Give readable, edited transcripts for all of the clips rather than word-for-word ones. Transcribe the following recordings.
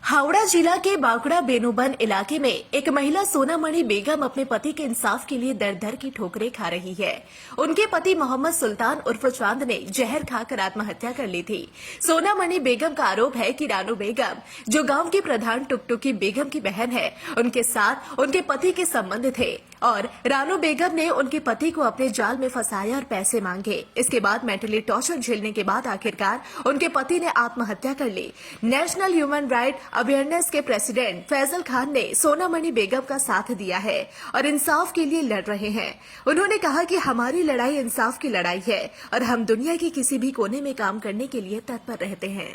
हावड़ा जिला के बागड़ा बेनुबन इलाके में एक महिला सोनामणि बेगम अपने पति के इंसाफ के लिए दर दर की ठोकरें खा रही है। उनके पति मोहम्मद सुल्तान उर्फ चांद ने जहर खाकर आत्महत्या कर ली थी। सोनामणि बेगम का आरोप है कि रानू बेगम, जो गांव की प्रधान टुकटुकी बेगम की बहन है, उनके साथ उनके पति के संबंध थे और रानू बेगम ने उनके पति को अपने जाल में फंसाया और पैसे मांगे। इसके बाद मेंटली टॉर्चर झेलने के बाद आखिरकार उनके पति ने आत्महत्या कर ली। नेशनल ह्यूमन राइट अवेयरनेस के प्रेसिडेंट फैजल खान ने सोनामणि बेगम का साथ दिया है और इंसाफ के लिए लड़ रहे हैं। उन्होंने कहा कि हमारी लड़ाई इंसाफ की लड़ाई है और हम दुनिया के किसी भी कोने में काम करने के लिए तत्पर रहते हैं।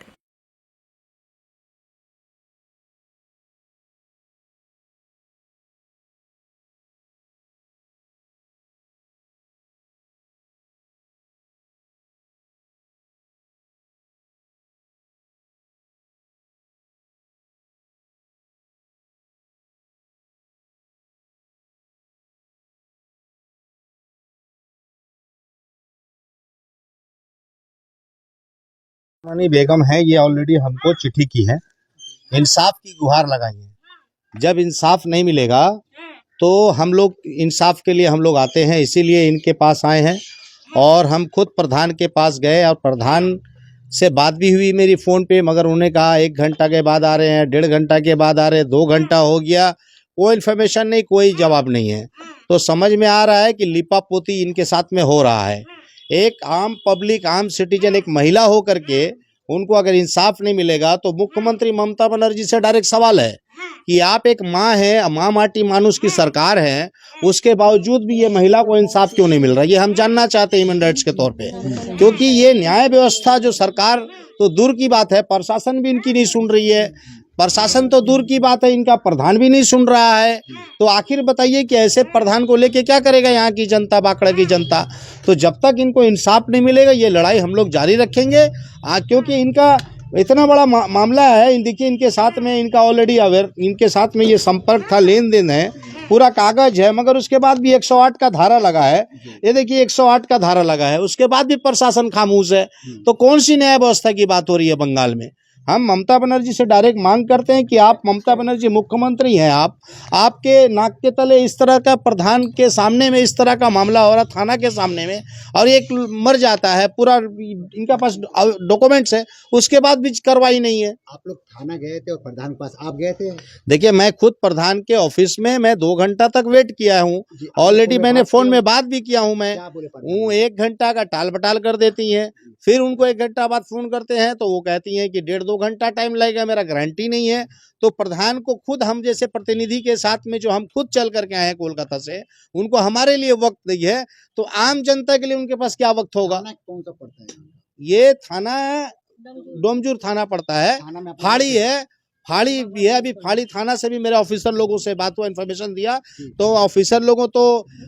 मनी बेगम है, ये ऑलरेडी हमको चिट्ठी की है, इंसाफ की गुहार लगाई है। जब इंसाफ नहीं मिलेगा तो हम लोग इंसाफ के लिए हम लोग आते हैं, इसीलिए इनके पास आए हैं। और हम खुद प्रधान के पास गए और प्रधान से बात भी हुई मेरी फ़ोन पे, मगर उन्होंने कहा 1 घंटा के बाद आ रहे हैं, 1.5 घंटा के बाद आ रहे हैं, 2 घंटा हो गया, कोई इन्फॉर्मेशन नहीं, कोई जवाब नहीं है। तो समझ में आ रहा है कि लिपापोती इनके साथ में हो रहा है। एक आम पब्लिक, आम सिटीजन, एक महिला हो करके उनको अगर इंसाफ नहीं मिलेगा तो मुख्यमंत्री ममता बनर्जी से डायरेक्ट सवाल है कि आप एक माँ है, माँ माटी मानुष की सरकार है, उसके बावजूद भी ये महिला को इंसाफ क्यों नहीं मिल रहा है, ये हम जानना चाहते हैं ह्यूमन राइट्स के तौर पे। क्योंकि ये न्याय व्यवस्था जो सरकार तो दूर की बात है, प्रशासन भी इनकी नहीं सुन रही है। प्रशासन तो दूर की बात है, इनका प्रधान भी नहीं सुन रहा है। तो आखिर बताइए कि ऐसे प्रधान को लेके क्या करेगा यहाँ की जनता, बांकड़ा की जनता। तो जब तक इनको इंसाफ नहीं मिलेगा ये लड़ाई हम लोग जारी रखेंगे। क्योंकि इनका इतना बड़ा मामला है। देखिए इनके साथ में, इनका ऑलरेडी अवेयर, इनके साथ में ये संपर्क था, लेन देन है, पूरा कागज है, मगर उसके बाद भी 108 का धारा लगा है। ये देखिए 108 का धारा लगा है, उसके बाद भी प्रशासन खामोश है। तो कौन सी न्याय व्यवस्था की बात हो रही है बंगाल में। हम ममता बनर्जी से डायरेक्ट मांग करते हैं कि आप, ममता बनर्जी मुख्यमंत्री हैं, आपके नाक के तले इस तरह का, प्रधान के सामने में इस तरह का मामला हो रहा, थाना के सामने में, और एक मर जाता है, पूरा इनका पास डॉक्यूमेंट्स है, उसके बाद भी कार्रवाई नहीं है। आप लोग थाना गए थे और प्रधान के पास आप गए थे? देखिए मैं खुद प्रधान के ऑफिस में मैं 2 घंटा तक वेट किया हूँ, ऑलरेडी मैंने फोन में बात भी किया हूँ। मैं हूँ 1 घंटा का टाल बटाल कर देती हैं, फिर उनको 1 घंटा बाद फोन करते हैं तो वो कहती हैं कि 1.5-2 घंटा टाइम लगेगा, मेरा गारंटी नहीं है। तो प्रधान को खुद, हम जैसे प्रतिनिधि के साथ में, जो हम खुद चल करके आए हैं कोलकाता से, उनको हमारे लिए वक्त नहीं है, तो आम जनता के लिए उनके पास क्या वक्त होगा। कौन सा पड़ता है? ये थाना डोमजूर थाना पड़ता है, फाड़ी है, फाड़ी भी है। अभी फाड़ी थाना से भी मेरे ऑफिसर लोगों से बात हुआ, इन्फॉर्मेशन दिया, तो ऑफिसर लोगों तो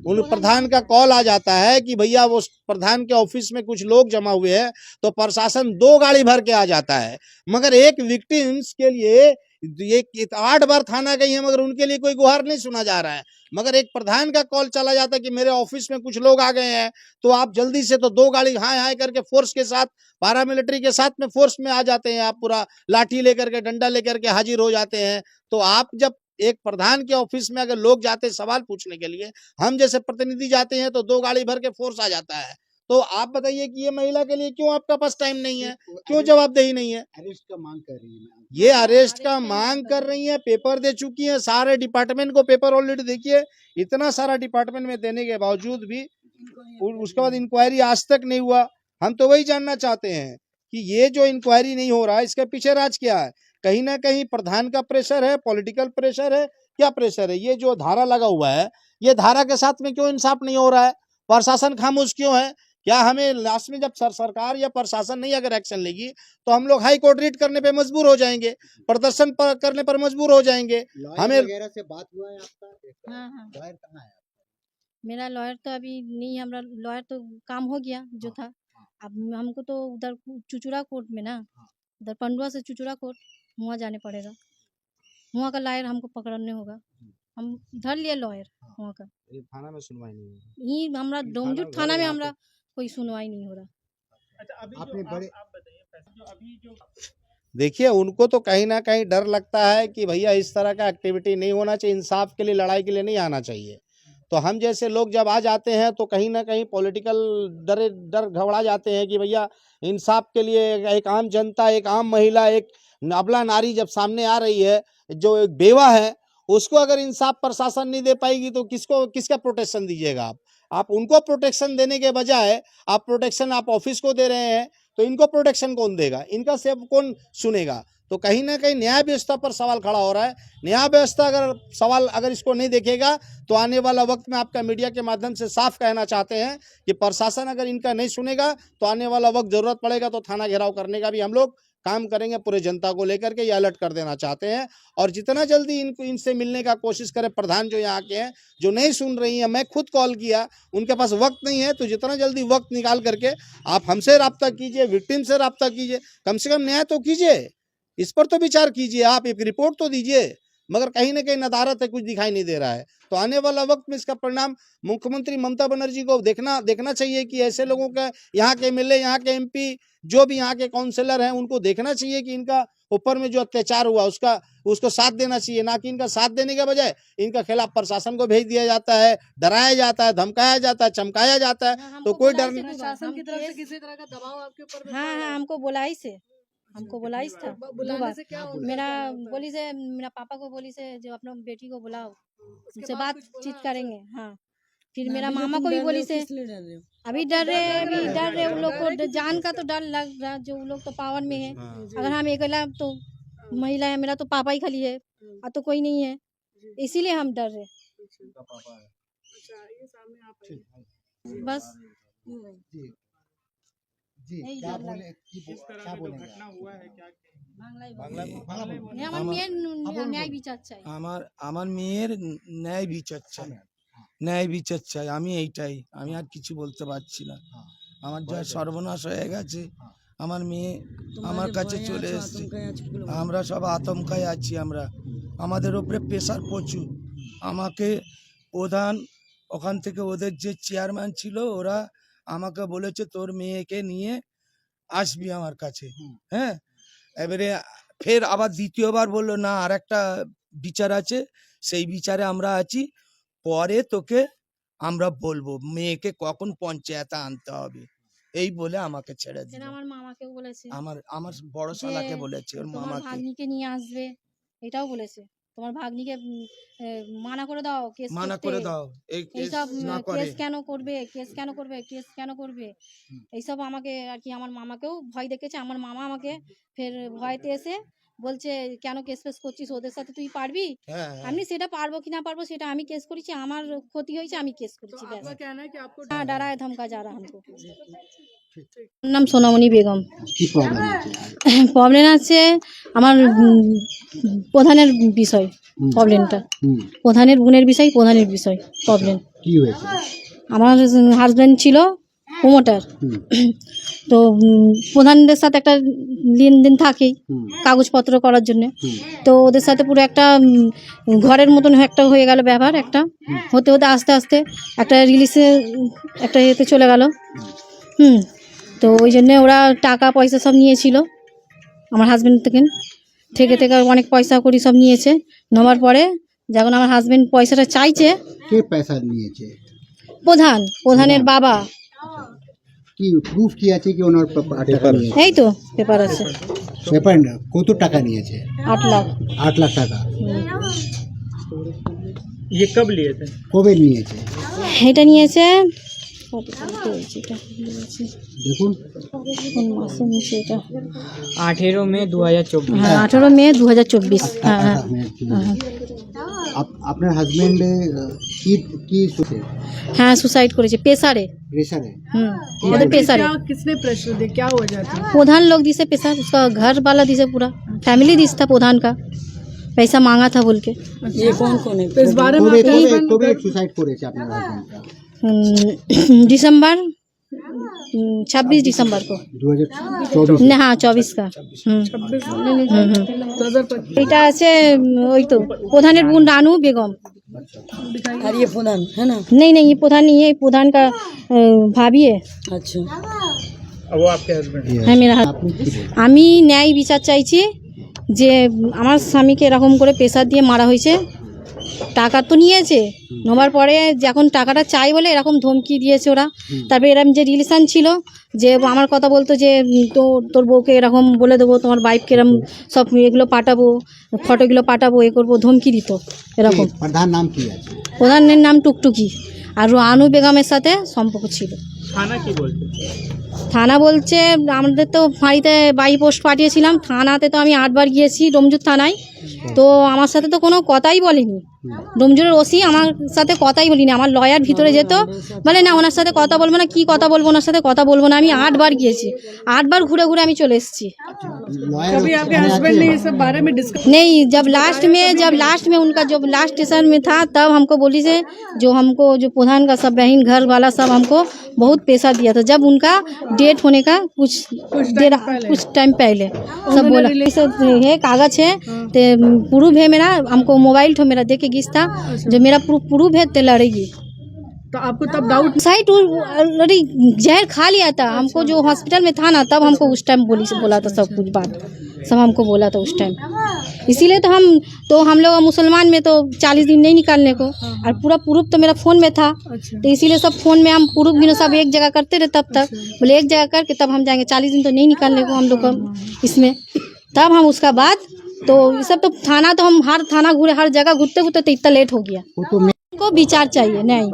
उन प्रधान का कॉल आ जाता है कि भैया वो प्रधान के ऑफिस में कुछ लोग जमा हुए हैं, तो प्रशासन 2 गाड़ी भर के आ जाता है। मगर एक विक्टिम्स के लिए ये 8 बार थाना गई है, मगर उनके लिए कोई गुहार नहीं सुना जा रहा है। मगर एक प्रधान का कॉल चला जाता है कि मेरे ऑफिस में कुछ लोग आ गए हैं, तो आप जल्दी से, तो 2 गाड़ी हाय हाय करके फोर्स के साथ, पैरामिलिट्री के साथ में फोर्स में आ जाते हैं, आप पूरा लाठी लेकर के, डंडा लेकर के हाजिर हो जाते हैं। तो आप जब एक प्रधान के ऑफिस में अगर लोग जाते हैं सवाल पूछने के लिए, हम जैसे प्रतिनिधि जाते हैं, तो 2 गाड़ी भर के फोर्स आ जाता है। तो आप बताइए कि ये महिला के लिए क्यों आपका पास टाइम नहीं है, क्यों जवाबदेही नहीं है। अरेस्ट का मांग कर रही है? ये अरेस्ट का मांग कर रही है, पेपर दे चुकी है, सारे डिपार्टमेंट को पेपर ऑलरेडी, देखिए इतना सारा डिपार्टमेंट में देने के बावजूद भी उसके बाद इंक्वायरी आज तक नहीं हुआ। हम तो वही जानना चाहते हैं कि ये जो इंक्वायरी नहीं हो रहा है, इसके पीछे राज क्या है। कहीं ना कहीं प्रधान का प्रेशर है, पॉलिटिकल प्रेशर है, क्या प्रेशर है। ये जो धारा लगा हुआ है, ये धारा के साथ में क्यों इंसाफ नहीं हो रहा है, प्रशासन खामोश क्यों है। क्या हमें लास्ट में जब सरकार या प्रशासन नहीं अगर एक्शन लेगी तो हम लोग हाई कोर्ट रीट करने पे मजबूर हो जाएंगे, प्रदर्शन करने पर मजबूर हो जाएंगे। हमें वगैरह से बात हुआ है आपका? हाँ। लॉयर कहाँ है? मेरा लॉयर तो अभी नहीं, हमारा लॉयर तो काम हो गया जो था। अब हमको तो उधर चुचुड़ा कोर्ट में ना, उधर पंडुआ से चुचुड़ा कोर्ट, वहाँ जाने पड़ेगा। वहाँ का लॉयर हमको पकड़ने होगा। हम धर लिए लॉयर वहाँ का। थाना में सुनवाई नहीं हुई। ये हमरा डोमजूर थाना में हमरा कोई सुनवाई नहीं हो रहा। अच्छा, अभी आपने जो बड़े आप बताइए, जो अभी जो देखिए उनको तो कहीं ना कहीं डर लगता है कि भैया इस तरह का एक्टिविटी नहीं होना चाहिए, इंसाफ के लिए लड़ाई के लिए नहीं आना चाहिए। तो हम जैसे लोग जब आ जाते हैं तो कहीं ना कहीं पॉलिटिकल डर घबरा जाते हैं कि भैया इंसाफ के लिए एक आम जनता, एक आम महिला, एक अबला नारी जब सामने आ रही है, जो एक बेवा है, उसको अगर इंसाफ प्रशासन नहीं दे पाएगी तो किसका प्रोटेक्शन दीजिएगा आप उनको प्रोटेक्शन देने के बजाय आप प्रोटेक्शन आप ऑफिस को दे रहे हैं, तो इनको प्रोटेक्शन कौन देगा, इनका सेफ कौन सुनेगा। तो कहीं ना कहीं न्याय व्यवस्था पर सवाल खड़ा हो रहा है। न्याय व्यवस्था अगर इसको नहीं देखेगा तो आने वाला वक्त में आपका मीडिया के माध्यम से साफ कहना चाहते हैं कि प्रशासन अगर इनका नहीं सुनेगा तो आने वाला वक्त जरूरत पड़ेगा तो थाना घेराव करने का भी हम लोग काम करेंगे, पूरे जनता को लेकर के ये अलर्ट कर देना चाहते हैं। और जितना जल्दी इनसे मिलने का कोशिश करें, प्रधान जो यहाँ के हैं जो नहीं सुन रही हैं, मैं खुद कॉल किया, उनके पास वक्त नहीं है, तो जितना जल्दी वक्त निकाल करके आप हमसे रब्ता कीजिए, विक्टिम से रब्ता कीजिए, कम से कम न्याय तो कीजिए, इस पर तो विचार कीजिए, आप एक रिपोर्ट तो दीजिए। मगर कहीं ना कहीं नदारत है, कुछ दिखाई नहीं दे रहा है। तो आने वाला वक्त में इसका परिणाम मुख्यमंत्री ममता बनर्जी को देखना चाहिए कि ऐसे लोगों का, यहाँ के एमएलए, यहाँ के एमपी, जो भी यहाँ के काउंसिलर हैं, उनको देखना चाहिए कि इनका ऊपर में जो अत्याचार हुआ उसको साथ देना चाहिए, ना कि इनका साथ देने के बजाय इनका खिलाफ प्रशासन को भेज दिया जाता है, डराया जाता है, धमकाया जाता है, चमकाया जाता है। तो कोई डर नहीं। प्रशासन की तरफ से किसी तरह का दबाव आपके ऊपर में हाँ, हमको बोलाई था दो बार। से क्या हो मेरा पापा को बोली से जो अपना बेटी को बुलाओ, उनसे बातचीत करेंगे। हाँ, फिर मेरा मामा को भी बोली से अभी डर रहे उन लोग को जान का तो डर लग रहा, जो उन लोग तो पावर में है। अगर हम अकेला तो महिला है, मेरा तो पापा ही खाली है और तो कोई नहीं है, इसीलिए हम डर रहे बस। जी क्या बोलेंगे ন্যায় বিচার চাই, আমার মেয়ের ন্যায় বিচার চাই, ন্যায় বিচার চাই। আমি এইটাই, আমি আর কিছু বলতে পারছি না। আমার যা সর্বনাশ হয়ে গেছে, আমার মেয়ে আমার কাছে চলে এসেছে, আমরা সব আতঙ্কায় আছি। আমাদের উপরে প্রেশার প্রচুর। আমাকে প্রধান ওখান থেকে ওদের যে চেয়ারম্যান ছিল, ওরা আমাকে বলেছে তোর মেয়েকে নিয়ে আসবি আমার কাছে। হ্যাঁ, এবারে ফের আবার দ্বিতীয়বার বললো না, আর একটা বিচার আছে, সেই বিচারে আমরা আছি, পরে তোকে আমরা বলবো মেয়েকে কখন পঞ্চায়েতে আনতে হবে, এই বলে আমাকে ছেড়ে দিল। আমার মামাকেও বলেছে, আমার বড় শালাকে বলেছে, ওর তোমার মামাকে ভাগ্নিকে নিয়ে আসবে, এটাও বলেছে। তোমার ভাগ্নিকে মানা করে দাও, কেস মানা করে দাও, এইসব না করে কেস কেন করবে এইসব আমাকে আর কি, আমার মামাকেও ভয় দেখেছে। আমার মামা আমাকে ফের ভয়তে এসে বলছে কেন কেস ফেস করছিস, ওদের সাথে তুই পারবি? আমি সেটা পারবো কি না পারবো সেটা, আমি কেস করেছি, আমার ক্ষতি হয়েছে, আমি কেস করেছি, ব্যাস। कहना है कि आपको हाँ, डराया धमका जा रहा हमको। নাম সোনামণি বেগম। কি প্রবলেম আছে প্রবলেম আছে আমার প্রধানের বিষয়, প্রবলেমটা প্রধানের বোনের বিষয় প্রবলেম। কি হয়েছে আমার হাজব্যান্ড ছিল প্রমোটার, তো প্রধানদের সাথে একটা লেনদেন থাকেই কাগজপত্র করার জন্য। তো ওদের সাথে পুরো একটা ঘরের মতন একটা হয়ে গেল ব্যাপার, একটা হতে আস্তে আস্তে একটা রিলিজে একটা এতে চলে গেল। তো ওই জন্যে ওরা টাকা পয়সা সব নিয়েছিল আমার হাজব্যান্ড থেকে অনেক পয়সা করি সব নিয়েছে। নেওয়ার পরে যখন আমার হাজব্যান্ড পয়সাটা চাইছে, কে পয়সা নিয়েছে? প্রধানের বাবা। কি প্রুফ কি আছে কি ওনার টাকা নিয়েছে? এই তো পেপার আছে। পেপার কত টাকা নিয়েছে? 8 লাখ। 8 লাখ টাকা। ये कब लिए थे? কবে নিয়েছে? এটা নিয়েছে দেখুন কোন মাসে নিয়েছে এটা, 18 मई 2024। হ্যাঁ 18 মে 2024। হ্যাঁ হ্যাঁ আপনার হাজবেন্ড কি হ্যাঁ সুসাইড করেছে প্রেসারে। ওদের প্রেসারে। किसने प्रेशर दिया, क्या वजह थी? प्रधान लोग दिसे प्रेशर, उसका घर वाला दिसे, पूरा फैमिली दिस था प्रधान का, पैसा मांगा था बोल के। ये कौन है? तो इस बारे में কবে সুসাইড করেছে আপনার হাজবেন্ডটা? दिसंबर 26 दिसंबर को। 2024 हाँ 24 का। এটা আছে ওই তো প্রধানের বোন রানু বেগম। और ये प्रधान है ना? नहीं ये प्रधान नहीं है, प्रधान का भाभी है। अच्छा, वो आपके हस्बैंड হ্যাঁ মেরা হাত আপনি কি বলবেন? আমি ন্যায় বিচার চাইছি যে আমার স্বামীকে এরকম করে প্রেসার দিয়ে মারা হয়েছে। টাকা তো নিয়েছে, নেওয়ার পরে যখন টাকাটা চাই বলে এরকম ধমকি দিয়েছে ওরা। তারপরে এরকম যে রিলেশান ছিল, যে আমার কথা বলতো যে তো তোর বউকে এরকম বলে দেবো, তোমার বাইককে এরকম সব এগুলো পাঠাবো, ফটোগুলো পাঠাবো, এ করবো, ধমকি দিত এরকম। প্রধান নাম কি আছে? প্রধানের নাম টুকটুকি, আর আনু বেগমের সাথে সম্পর্ক ছিল। थाना की बोलते থানা বলছে আমাদের তো ফাঁড়িতে বাই পোস্ট পাঠিয়েছিলাম, থানাতে তো আমি 8 বার গিয়েছি ডোমজুর থানায়, তো আমার সাথে তো কোনো কথাই বলেনি। ডোমজুরের ওসি আমার সাথে কথাই বলিনি। আমার লয়ার ভিতরে যেত, বলে না ওনার সাথে কথা বলবো না, কি কথা বলবো, ওনার সাথে কথা বলবো না। আমি 8 বার গিয়েছি, 8 বার ঘুরে ঘুরে আমি চলে এসেছি। लॉयर कभी आपके हस्बैंड ने ये सब बारे में डिस्कस नहीं, जब लास्ट में उनका जब लास्ट स्टेशन में था, तब हमको बोली से जो प्रधान का सब बहन घर वाला सब हमको बहुत पैसा दिया था। जब उनका डेट होने का कुछ टाइम पहले सब बोला है, कागज है, तो प्रूफ है मेरा, हमको मोबाइल तो मेरा देके गिस था, जो मेरा प्रूफ है तो लड़ेगी। तो आपको तब डाउट साइड ऑलरेडी जहर खा लिया था, हमको जो हॉस्पिटल में था ना, तब हमको उस टाइम बोला था सब कुछ बात, सब हमको बोला था उस टाइम। इसीलिए तो हम लोग मुसलमान में तो 40 दिन नहीं निकालने को, और पूरा प्रूफ तो मेरा फ़ोन में था, तो इसीलिए सब फ़ोन में हम प्रूफ गिनो सब एक जगह करते रहे। तब तक बोले एक जगह करके तब हम जाएंगे, 40 दिन तो नहीं निकालने को हम लोग को इसमें। तब हम उसका बाद तो ये सब तो थाना, तो हम हर थाना घूरे, हर जगह घूरते घूरते तो इतना लेट हो गया। वो तो हमको विचार चाहिए न्याय,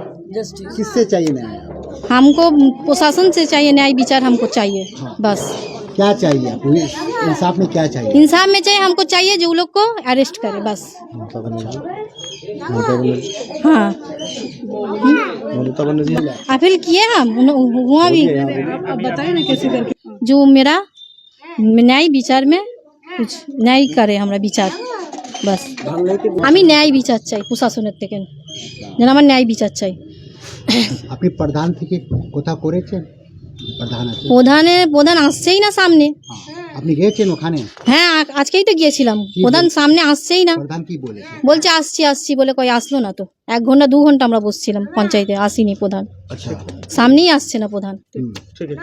किससे चाहिए न्याय? हमको प्रशासन से चाहिए न्याय विचार, हमको चाहिए बस। क्या चाहिए आपको? इंसाफ में क्या चाहिए? इंसाफ में चाहिए, हमको चाहिए जो लोग को अरेस्ट करे बस। हाँ अपील किए हम हुआ भी, आप बताएं ना कैसे करके। जो मेरा न्याय विचार में कुछ न्याय करे हमरा বিচার বাস। আমি ন্যায় বিচার চাই প্রশাসনের থেকে, যেন আমার ন্যায় বিচার চাই। আপনি প্রধান থেকে কথা করেছেন? প্রধান আছে? প্রধান আসছেই না সামনে। আপনি গিয়েছেন ওখানে? হ্যাঁ আজকেই তো গিয়েছিলাম, প্রধান সামনে আসছেই না। প্রধান কি বলেছে? বলছে আসছি বলে, কই আসলো না তো। 1 ঘন্টা 2 ঘন্টা আমরা বসছিলাম পঞ্চায়েতে, আসেনি প্রধান, আচ্ছা সামনেই আসছে না প্রধান। হুম। ठीक है